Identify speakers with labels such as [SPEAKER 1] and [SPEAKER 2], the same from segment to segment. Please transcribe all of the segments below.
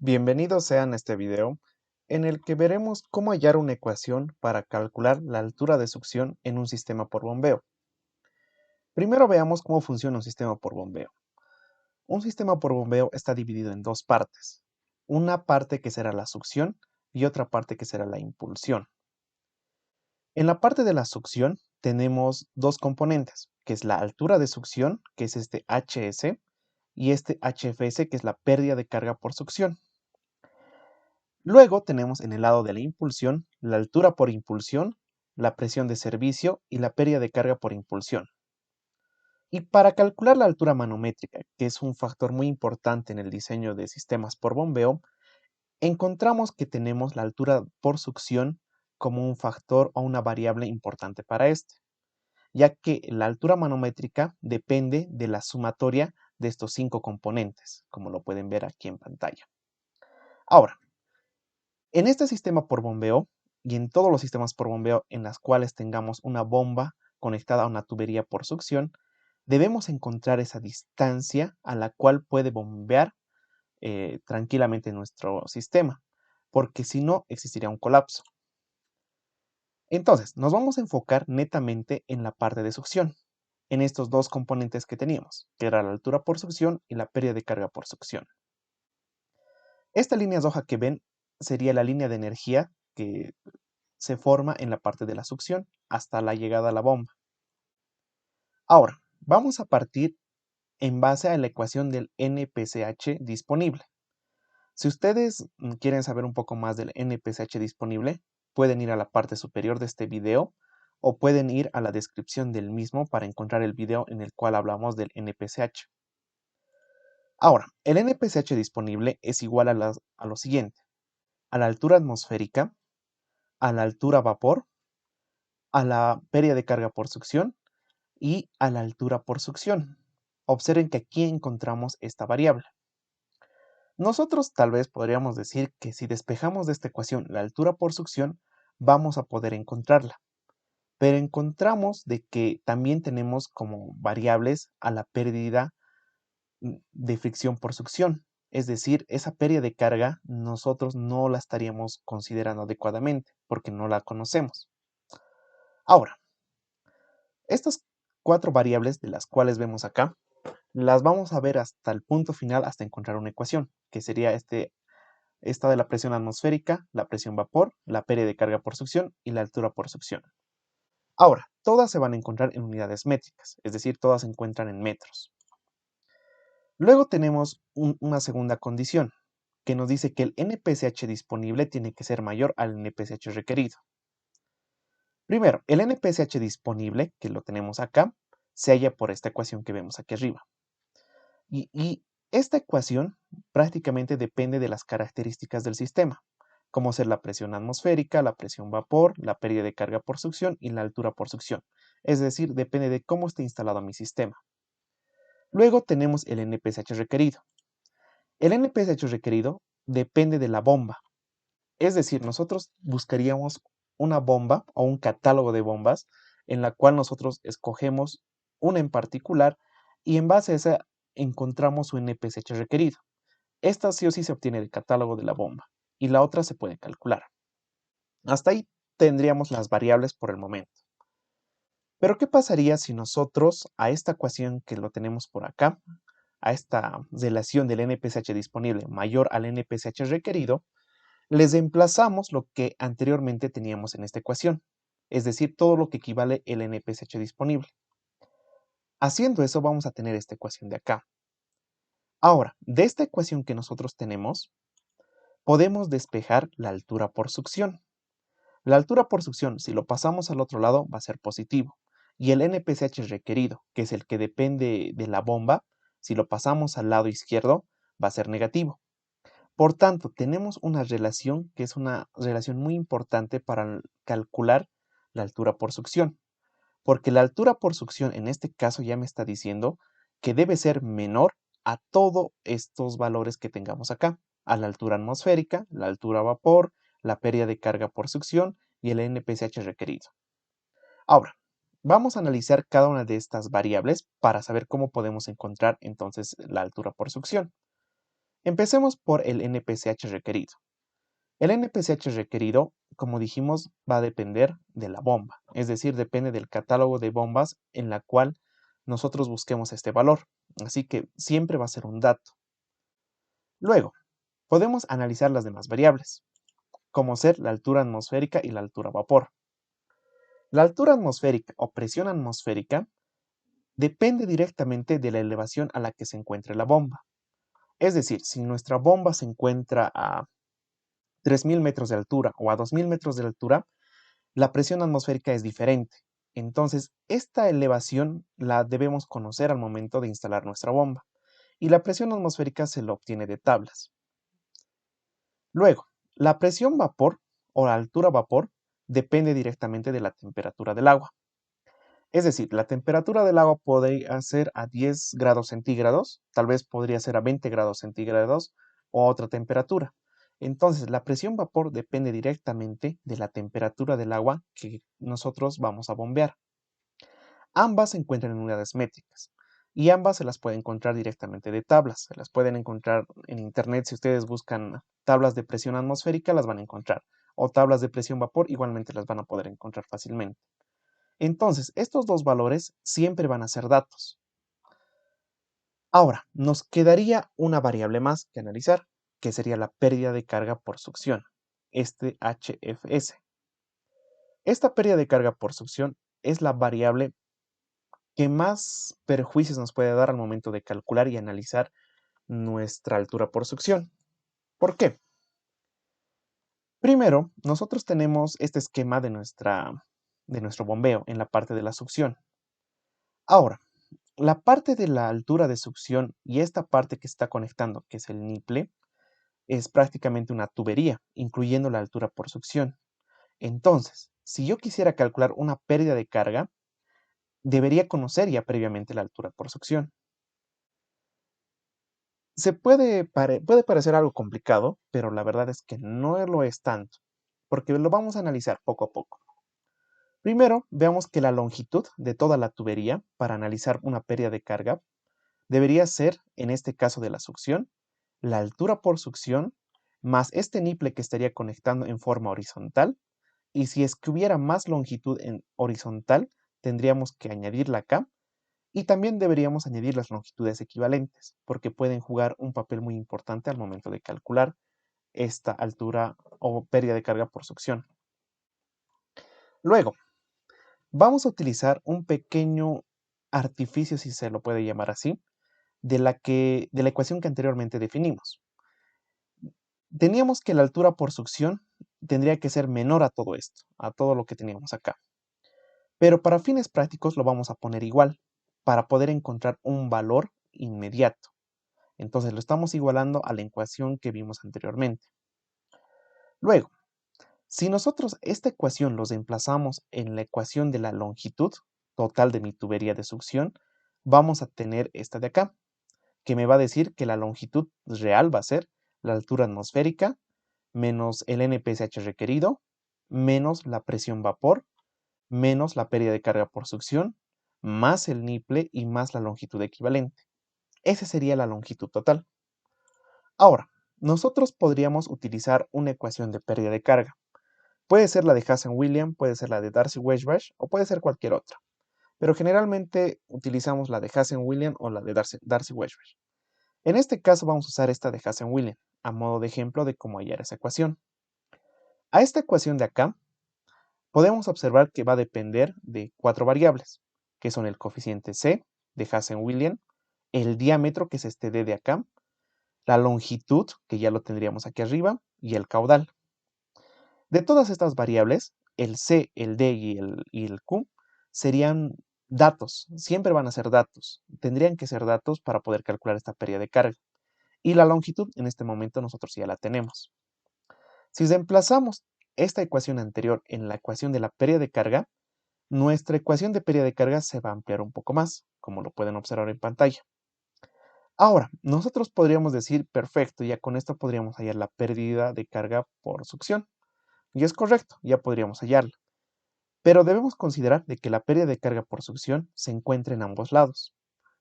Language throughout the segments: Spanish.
[SPEAKER 1] Bienvenidos sean a este video en el que veremos cómo hallar una ecuación para calcular la altura de succión en un sistema por bombeo. Primero veamos cómo funciona un sistema por bombeo. Un sistema por bombeo está dividido en dos partes, una parte que será la succión y otra parte que será la impulsión. En la parte de la succión tenemos dos componentes, que es la altura de succión, que es este HS, y este HFS, que es la pérdida de carga por succión. Luego tenemos en el lado de la impulsión la altura por impulsión, la presión de servicio y la pérdida de carga por impulsión. Y para calcular la altura manométrica, que es un factor muy importante en el diseño de sistemas por bombeo, encontramos que tenemos la altura por succión como un factor o una variable importante para este, ya que la altura manométrica depende de la sumatoria de estos cinco componentes, como lo pueden ver aquí en pantalla. Ahora, en este sistema por bombeo y en todos los sistemas por bombeo en las cuales tengamos una bomba conectada a una tubería por succión, debemos encontrar esa distancia a la cual puede bombear tranquilamente nuestro sistema, porque si no existiría un colapso. Entonces, nos vamos a enfocar netamente en la parte de succión, en estos dos componentes que teníamos, que era la altura por succión y la pérdida de carga por succión. Esta línea roja que ven sería la línea de energía que se forma en la parte de la succión hasta la llegada a la bomba. Ahora, vamos a partir en base a la ecuación del NPCH disponible. Si ustedes quieren saber un poco más del NPCH disponible, pueden ir a la parte superior de este video o pueden ir a la descripción del mismo para encontrar el video en el cual hablamos del NPCH. Ahora, el NPCH disponible es igual a lo siguiente: a la altura atmosférica, a la altura vapor, a la pérdida de carga por succión y a la altura por succión. Observen que aquí encontramos esta variable. Nosotros tal vez podríamos decir que si despejamos de esta ecuación la altura por succión, vamos a poder encontrarla. Pero encontramos de que también tenemos como variables a la pérdida de fricción por succión. Es decir, esa pérdida de carga nosotros no la estaríamos considerando adecuadamente porque no la conocemos. Ahora, estas cuatro variables de las cuales vemos acá, las vamos a ver hasta el punto final, hasta encontrar una ecuación, que sería esta de la presión atmosférica, la presión vapor, la pérdida de carga por succión y la altura por succión. Ahora, todas se van a encontrar en unidades métricas, es decir, todas se encuentran en metros. Luego tenemos una segunda condición, que nos dice que el NPCH disponible tiene que ser mayor al NPCH requerido. Primero, el NPCH disponible, que lo tenemos acá, se halla por esta ecuación que vemos aquí arriba. Y esta ecuación prácticamente depende de las características del sistema, como ser la presión atmosférica, la presión vapor, la pérdida de carga por succión y la altura por succión. Es decir, depende de cómo esté instalado mi sistema. Luego tenemos el NPCH requerido. El NPCH requerido depende de la bomba. Es decir, nosotros buscaríamos una bomba o un catálogo de bombas en la cual nosotros escogemos una en particular y en base a esa encontramos su NPCH requerido. Esta sí o sí se obtiene del catálogo de la bomba y la otra se puede calcular. Hasta ahí tendríamos las variables por el momento. Pero ¿qué pasaría si nosotros a esta ecuación que lo tenemos por acá, a esta relación del NPCH disponible mayor al NPCH requerido, les reemplazamos lo que anteriormente teníamos en esta ecuación, es decir, todo lo que equivale el NPCH disponible? Haciendo eso vamos a tener esta ecuación de acá. Ahora, de esta ecuación que nosotros tenemos, podemos despejar la altura por succión. La altura por succión, si lo pasamos al otro lado, va a ser positivo. Y el NPCH requerido, que es el que depende de la bomba, si lo pasamos al lado izquierdo, va a ser negativo. Por tanto, tenemos una relación que es una relación muy importante para calcular la altura por succión. Porque la altura por succión en este caso ya me está diciendo que debe ser menor a todos estos valores que tengamos acá, a la altura atmosférica, la altura vapor, la pérdida de carga por succión y el NPCH requerido. Ahora, vamos a analizar cada una de estas variables para saber cómo podemos encontrar entonces la altura por succión. Empecemos por el NPCH requerido. El NPCH requerido, como dijimos, va a depender de la bomba, es decir, depende del catálogo de bombas en la cual nosotros busquemos este valor, así que siempre va a ser un dato. Luego, podemos analizar las demás variables, como ser la altura atmosférica y la altura vapor. La altura atmosférica o presión atmosférica depende directamente de la elevación a la que se encuentre la bomba. Es decir, si nuestra bomba se encuentra a 3000 metros de altura o a 2000 metros de altura, la presión atmosférica es diferente. Entonces, esta elevación la debemos conocer al momento de instalar nuestra bomba. Y la presión atmosférica se lo obtiene de tablas. Luego, la presión vapor o la altura vapor depende directamente de la temperatura del agua. Es decir, la temperatura del agua podría ser a 10 grados centígrados, tal vez podría ser a 20 grados centígrados o otra temperatura. Entonces, la presión vapor depende directamente de la temperatura del agua que nosotros vamos a bombear. Ambas se encuentran en unidades métricas y ambas se las puede encontrar directamente de tablas. Se las pueden encontrar en internet. Si ustedes buscan tablas de presión atmosférica, las van a encontrar. O tablas de presión vapor, igualmente las van a poder encontrar fácilmente. Entonces, estos dos valores siempre van a ser datos. Ahora, nos quedaría una variable más que analizar, que sería la pérdida de carga por succión, este HFS. Esta pérdida de carga por succión es la variable que más perjuicios nos puede dar al momento de calcular y analizar nuestra altura por succión. ¿Por qué? Primero, nosotros tenemos este esquema de nuestro bombeo en la parte de la succión. Ahora, la parte de la altura de succión y esta parte que está conectando, que es el nipple, es prácticamente una tubería, incluyendo la altura por succión. Entonces, si yo quisiera calcular una pérdida de carga, debería conocer ya previamente la altura por succión. Puede parecer algo complicado, pero la verdad es que no lo es tanto, porque lo vamos a analizar poco a poco. Primero, veamos que la longitud de toda la tubería para analizar una pérdida de carga debería ser, en este caso de la succión, la altura por succión más este nipple que estaría conectando en forma horizontal, y si es que hubiera más longitud en horizontal, tendríamos que añadirla acá, y también deberíamos añadir las longitudes equivalentes, porque pueden jugar un papel muy importante al momento de calcular esta altura o pérdida de carga por succión. Luego, vamos a utilizar un pequeño artificio, si se lo puede llamar así, de la ecuación que anteriormente definimos. Teníamos que la altura por succión tendría que ser menor a todo esto, a todo lo que teníamos acá. Pero para fines prácticos lo vamos a poner igual, para poder encontrar un valor inmediato. Entonces lo estamos igualando a la ecuación que vimos anteriormente. Luego, si nosotros esta ecuación los emplazamos en la ecuación de la longitud total de mi tubería de succión, vamos a tener esta de acá, que me va a decir que la longitud real va a ser la altura atmosférica menos el NPSH requerido, menos la presión vapor, menos la pérdida de carga por succión, más el nipple y más la longitud equivalente. Esa sería la longitud total. Ahora, nosotros podríamos utilizar una ecuación de pérdida de carga. Puede ser la de Hazen-Williams, puede ser la de Darcy-Weisbach o puede ser cualquier otra. Pero generalmente utilizamos la de Hazen-Williams o la de Darcy-Weisbach. En este caso vamos a usar esta de Hazen-Williams, a modo de ejemplo de cómo hallar esa ecuación. A esta ecuación de acá, podemos observar que va a depender de 4 variables, que son el coeficiente C de Hazen-Williams, el diámetro, que es este D de acá, la longitud, que ya lo tendríamos aquí arriba, y el caudal. De todas estas variables, el C, el D y el Q serían datos, siempre van a ser datos, tendrían que ser datos para poder calcular esta pérdida de carga. Y la longitud en este momento nosotros ya la tenemos. Si reemplazamos esta ecuación anterior en la ecuación de la pérdida de carga, nuestra ecuación de pérdida de carga se va a ampliar un poco más, como lo pueden observar en pantalla. Ahora, nosotros podríamos decir, perfecto, ya con esto podríamos hallar la pérdida de carga por succión. Y es correcto, ya podríamos hallarla. Pero debemos considerar de que la pérdida de carga por succión se encuentra en ambos lados.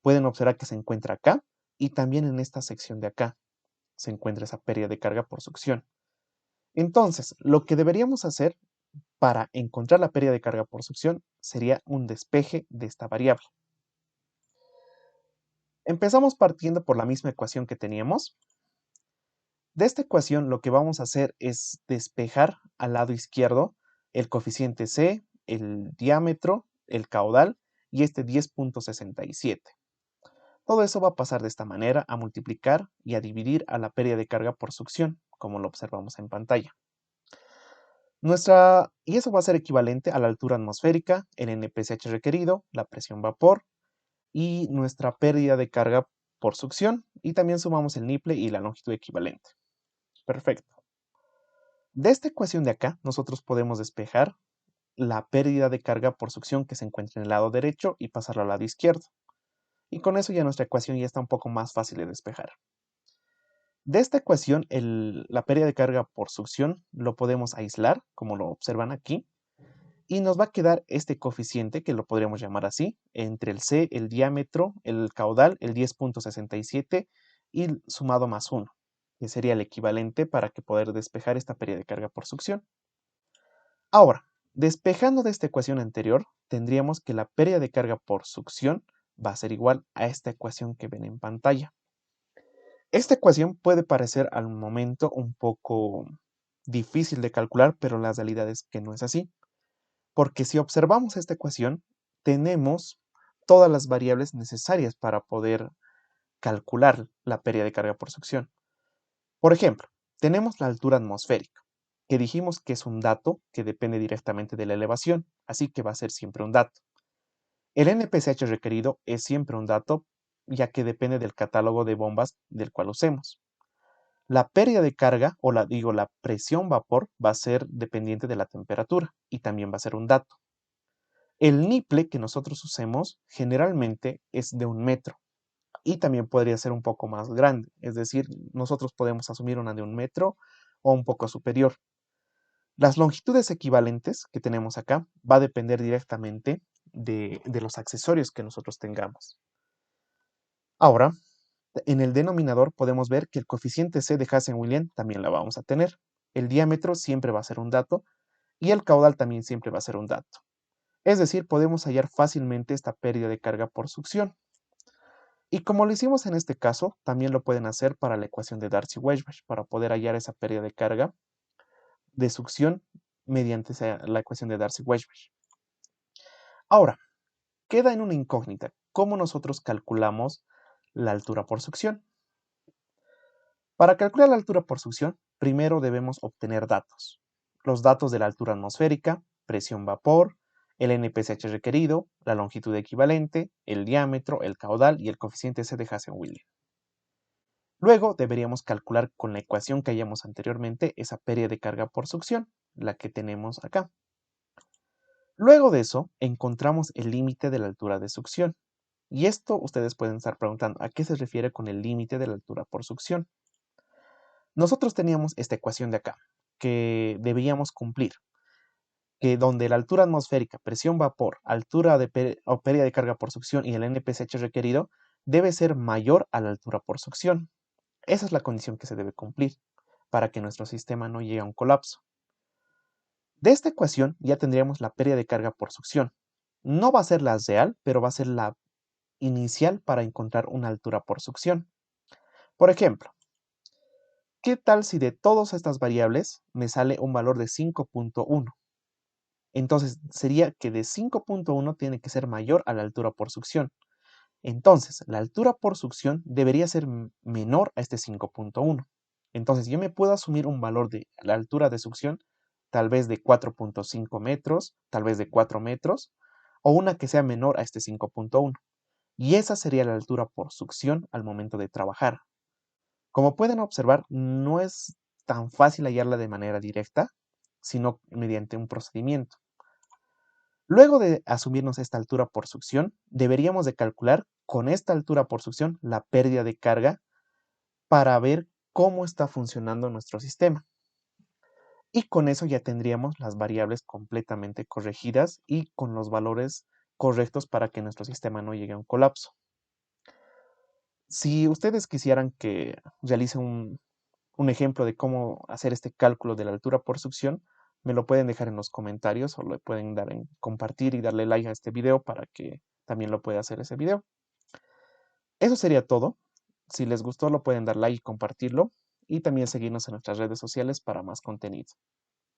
[SPEAKER 1] Pueden observar que se encuentra acá y también en esta sección de acá. se encuentra esa pérdida de carga por succión. Entonces, lo que deberíamos hacer para encontrar la pérdida de carga por succión sería un despeje de esta variable. Empezamos partiendo por la misma ecuación que teníamos. De esta ecuación lo que vamos a hacer es despejar al lado izquierdo el coeficiente C, el diámetro, el caudal y este 10.67. Todo eso va a pasar de esta manera a multiplicar y a dividir a la pérdida de carga por succión, como lo observamos en pantalla. Y eso va a ser equivalente a la altura atmosférica, el NPCH requerido, la presión vapor y nuestra pérdida de carga por succión, y también sumamos el nipple y la longitud equivalente. Perfecto. De esta ecuación de acá, nosotros podemos despejar la pérdida de carga por succión que se encuentra en el lado derecho y pasarla al lado izquierdo. Y con eso ya nuestra ecuación ya está un poco más fácil de despejar. De esta ecuación, la pérdida de carga por succión lo podemos aislar, como lo observan aquí, y nos va a quedar este coeficiente, que lo podríamos llamar así, entre el C, el diámetro, el caudal, el 10.67 y sumado más 1, que sería el equivalente para que poder despejar esta pérdida de carga por succión. Ahora, despejando de esta ecuación anterior, tendríamos que la pérdida de carga por succión va a ser igual a esta ecuación que ven en pantalla. Esta ecuación puede parecer al momento un poco difícil de calcular, pero la realidad es que no es así. Porque si observamos esta ecuación, tenemos todas las variables necesarias para poder calcular la pérdida de carga por succión. Por ejemplo, tenemos la altura atmosférica, que dijimos que es un dato que depende directamente de la elevación, así que va a ser siempre un dato. El NPCH requerido es siempre un dato, ya que depende del catálogo de bombas del cual usemos. La pérdida de carga, la presión vapor, va a ser dependiente de la temperatura y también va a ser un dato. El nipple que nosotros usemos generalmente es de 1 metro y también podría ser un poco más grande, es decir, nosotros podemos asumir una de 1 metro o un poco superior. Las longitudes equivalentes que tenemos acá va a depender directamente de los accesorios que nosotros tengamos. Ahora, en el denominador podemos ver que el coeficiente C de Hazen-Williams también la vamos a tener. El diámetro siempre va a ser un dato y el caudal también siempre va a ser un dato. Es decir, podemos hallar fácilmente esta pérdida de carga por succión. Y como lo hicimos en este caso, también lo pueden hacer para la ecuación de Darcy-Weisbach, para poder hallar esa pérdida de carga de succión mediante la ecuación de Darcy-Weisbach. Ahora, queda en una incógnita cómo nosotros calculamos la altura por succión. Para calcular la altura por succión, primero debemos obtener datos. Los datos de la altura atmosférica, presión vapor, el NPCH requerido, la longitud equivalente, el diámetro, el caudal y el coeficiente C de Hazen-Williams. Luego deberíamos calcular con la ecuación que hallamos anteriormente esa pérdida de carga por succión, la que tenemos acá. Luego de eso, encontramos el límite de la altura de succión. Y esto ustedes pueden estar preguntando, ¿a qué se refiere con el límite de la altura por succión? Nosotros teníamos esta ecuación de acá, que debíamos cumplir, que donde la altura atmosférica, presión vapor, altura o pérdida de carga por succión y el NPCH requerido debe ser mayor a la altura por succión. Esa es la condición que se debe cumplir para que nuestro sistema no llegue a un colapso. De esta ecuación ya tendríamos la pérdida de carga por succión. No va a ser la real, pero va a ser la inicial para encontrar una altura por succión. Por ejemplo, ¿qué tal si de todas estas variables me sale un valor de 5.1? Entonces sería que de 5.1 tiene que ser mayor a la altura por succión. Entonces, la altura por succión debería ser menor a este 5.1. Entonces, yo me puedo asumir un valor de la altura de succión, tal vez de 4.5 metros, tal vez de 4 metros, o una que sea menor a este 5.1. Y esa sería la altura por succión al momento de trabajar. Como pueden observar, no es tan fácil hallarla de manera directa, sino mediante un procedimiento. Luego de asumirnos esta altura por succión, deberíamos de calcular con esta altura por succión la pérdida de carga para ver cómo está funcionando nuestro sistema. Y con eso ya tendríamos las variables completamente corregidas y con los valores correctos para que nuestro sistema no llegue a un colapso. Si ustedes quisieran que realice un ejemplo de cómo hacer este cálculo de la altura por succión, me lo pueden dejar en los comentarios o le pueden dar en compartir y darle like a este video para que también lo pueda hacer ese video. Eso sería todo. Si les gustó lo pueden dar like y compartirlo y también seguirnos en nuestras redes sociales para más contenido.